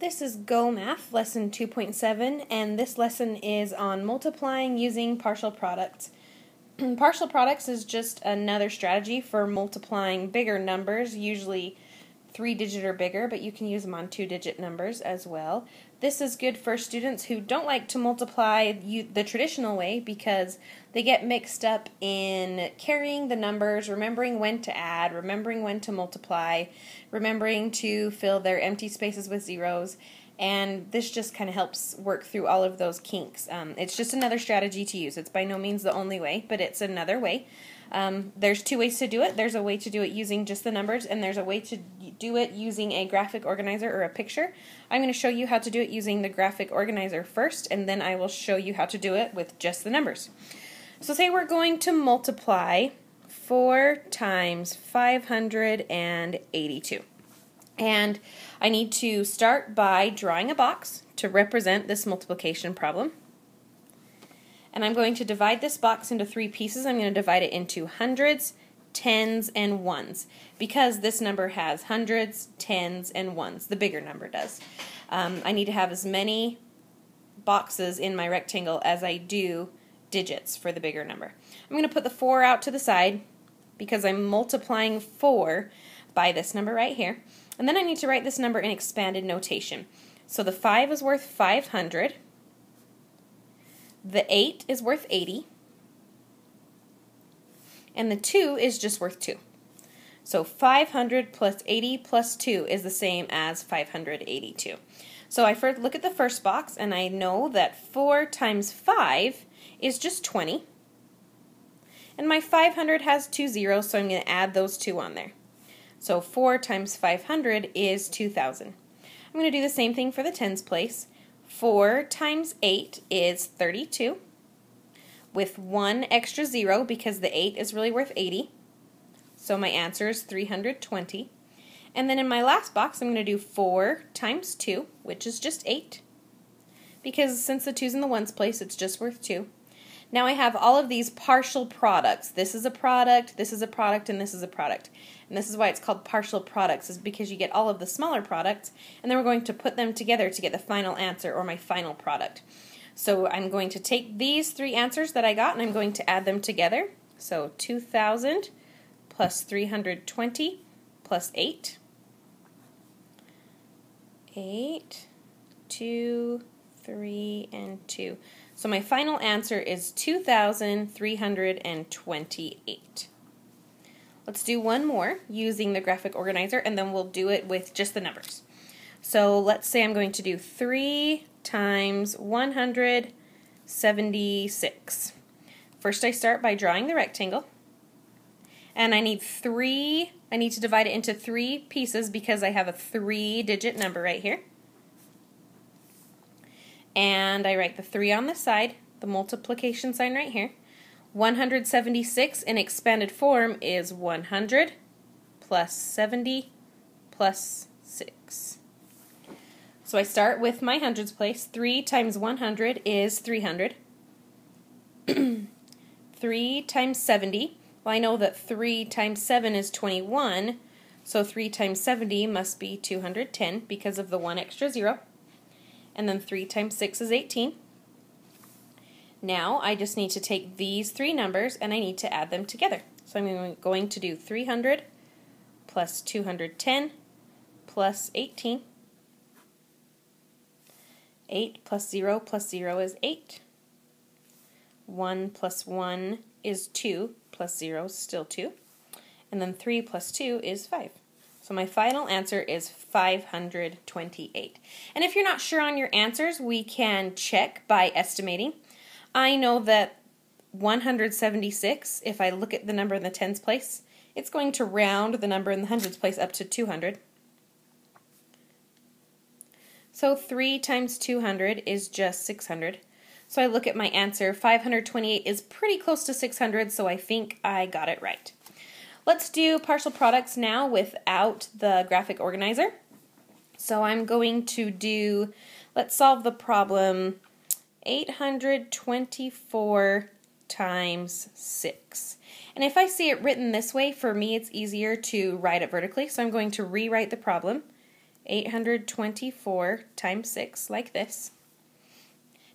This is GoMath, lesson 2.7, and this lesson is on multiplying using partial products. Partial products is just another strategy for multiplying bigger numbers, usually 3-digit or bigger, but you can use them on 2-digit numbers as well. This is good for students who don't like to multiply the traditional way because they get mixed up in carrying the numbers, remembering when to add, remembering when to multiply, remembering to fill their empty spaces with zeros, and this just kind of helps work through all of those kinks. It's just another strategy to use. It's by no means the only way, but it's another way. There's 2 ways to do it. There's a way to do it using just the numbers, and there's a way to do it using a graphic organizer or a picture. I'm going to show you how to do it using the graphic organizer first, and then I will show you how to do it with just the numbers. So say we're going to multiply 4 times 582. And I need to start by drawing a box to represent this multiplication problem. And I'm going to divide this box into 3 pieces. I'm going to divide it into hundreds, tens, and ones, because this number has hundreds, tens, and ones. The bigger number does. I need to have as many boxes in my rectangle as I do digits for the bigger number. I'm going to put the 4 out to the side because I'm multiplying 4 by this number right here. And then I need to write this number in expanded notation. So the 5 is worth 500. The 8 is worth 80. And the 2 is just worth 2. So 500 plus 80 plus 2 is the same as 582. So I first look at the first box, and I know that 4 times 5 is just 20. And my 500 has 2 zeros, so I'm going to add those 2 on there. So 4 times 500 is 2,000. I'm going to do the same thing for the tens place. 4 times 8 is 32, with 1 extra 0 because the 8 is really worth 80. So my answer is 320. And then in my last box, I'm going to do 4 times 2, which is just 8. Because since the 2's in the ones place, it's just worth 2. Now I have all of these partial products. This is a product, this is a product, and this is a product. And this is why it's called partial products, is because you get all of the smaller products, and then we're going to put them together to get the final answer, or my final product. So I'm going to take these 3 answers that I got, and I'm going to add them together. So 2,000 plus 320 plus 8. 8, 2, 3, and 2. So my final answer is 2,328. Let's do one more using the graphic organizer, and then we'll do it with just the numbers. So let's say I'm going to do 3 times 176. First I start by drawing the rectangle, and I need to divide it into 3 pieces because I have a 3-digit number right here. And I write the 3 on the side, the multiplication sign right here. 176 in expanded form is 100 plus 70 plus 6. So I start with my hundreds place. 3 times 100 is 300. 3 times 70. Well, I know that 3 times 7 is 21, so 3 times 70 must be 210 because of the 1 extra 0. And then 3 times 6 is 18. Now I just need to take these 3 numbers and I need to add them together. So I'm going to do 300 plus 210 plus 18. 8 plus 0 is 8. 1 plus 1 is 2, plus 0 is still 2. And then 3 plus 2 is 5. So my final answer is 528. And if you're not sure on your answers, we can check by estimating. I know that 176, if I look at the number in the tens place, it's going to round the number in the hundreds place up to 200. So 3 times 200 is just 600. So I look at my answer. 528 is pretty close to 600, so I think I got it right. Let's do partial products now without the graphic organizer. So I'm going to do, let's solve the problem 824 times 6. And if I see it written this way, for me it's easier to write it vertically, so I'm going to rewrite the problem. 824 times 6, like this.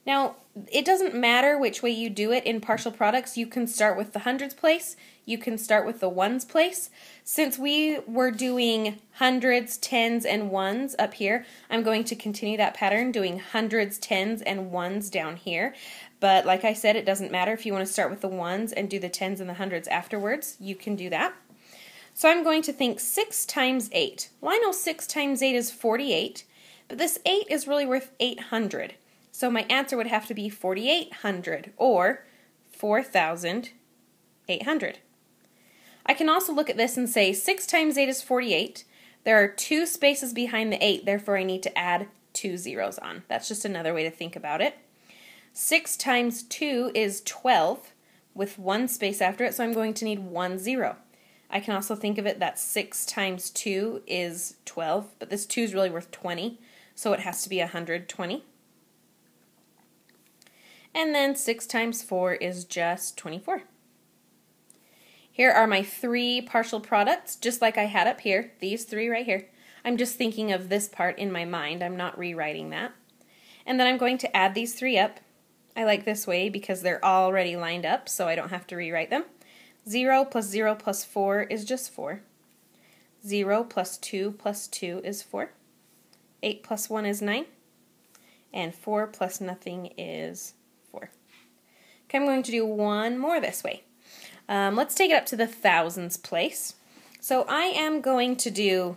Now, it doesn't matter which way you do it in partial products. You can start with the hundreds place. You can start with the ones place. Since we were doing hundreds, tens, and ones up here, I'm going to continue that pattern doing hundreds, tens, and ones down here. But like I said, it doesn't matter. If you want to start with the ones and do the tens and the hundreds afterwards, you can do that. So I'm going to think 6 times 8. Well, I know 6 times 8 is 48, but this 8 is really worth 800. So my answer would have to be 4,800 or 4,800. I can also look at this and say 6 times 8 is 48. There are 2 spaces behind the 8, therefore I need to add 2 zeros on. That's just another way to think about it. 6 times 2 is 12 with 1 space after it, so I'm going to need 1 zero. I can also think of it that 6 times 2 is 12, but this 2 is really worth 20, so it has to be 120. And then 6 times 4 is just 24. Here are my 3 partial products, just like I had up here, these 3 right here. I'm just thinking of this part in my mind. I'm not rewriting that. And then I'm going to add these 3 up. I like this way because they're already lined up, so I don't have to rewrite them. 0 plus 4 is just 4. 0 plus 2 is 4. 8 plus 1 is 9. And 4 plus nothing is 4. Okay, I'm going to do one more this way. Let's take it up to the thousands place. So I am going to do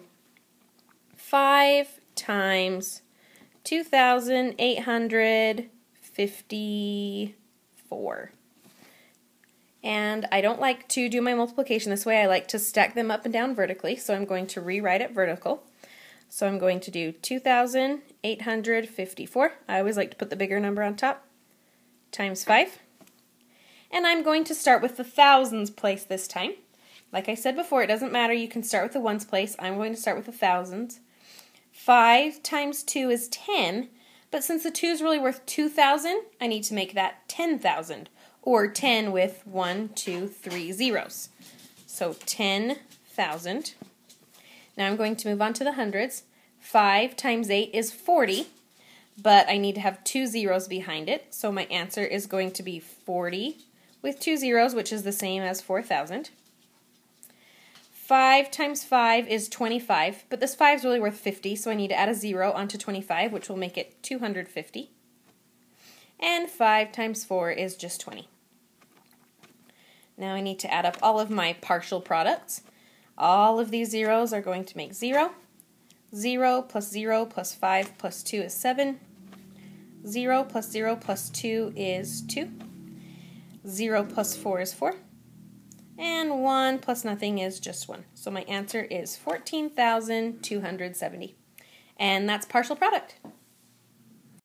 5 times 2,854. And I don't like to do my multiplication this way. I like to stack them up and down vertically, so I'm going to rewrite it vertical. So I'm going to do 2,854. I always like to put the bigger number on top, times 5. And I'm going to start with the thousands place this time. Like I said before, it doesn't matter. You can start with the ones place. I'm going to start with the thousands. 5 times 2 is 10, but since the 2 is really worth 2,000, I need to make that 10,000, or 10 with 1, 2, 3 zeros. So 10,000. Now I'm going to move on to the hundreds. 5 times 8 is 40, but I need to have 2 zeros behind it, so my answer is going to be 40 with 2 zeros, which is the same as 4,000. 5 times 5 is 25, but this 5 is really worth 50, so I need to add a 0 onto 25, which will make it 250. And 5 times 4 is just 20. Now I need to add up all of my partial products. All of these zeros are going to make 0. 0 plus 5 plus 2 is 7. 0 plus 2 is 2. 0 plus 4 is 4. And 1 plus nothing is just 1. So my answer is 14,270. And that's partial product.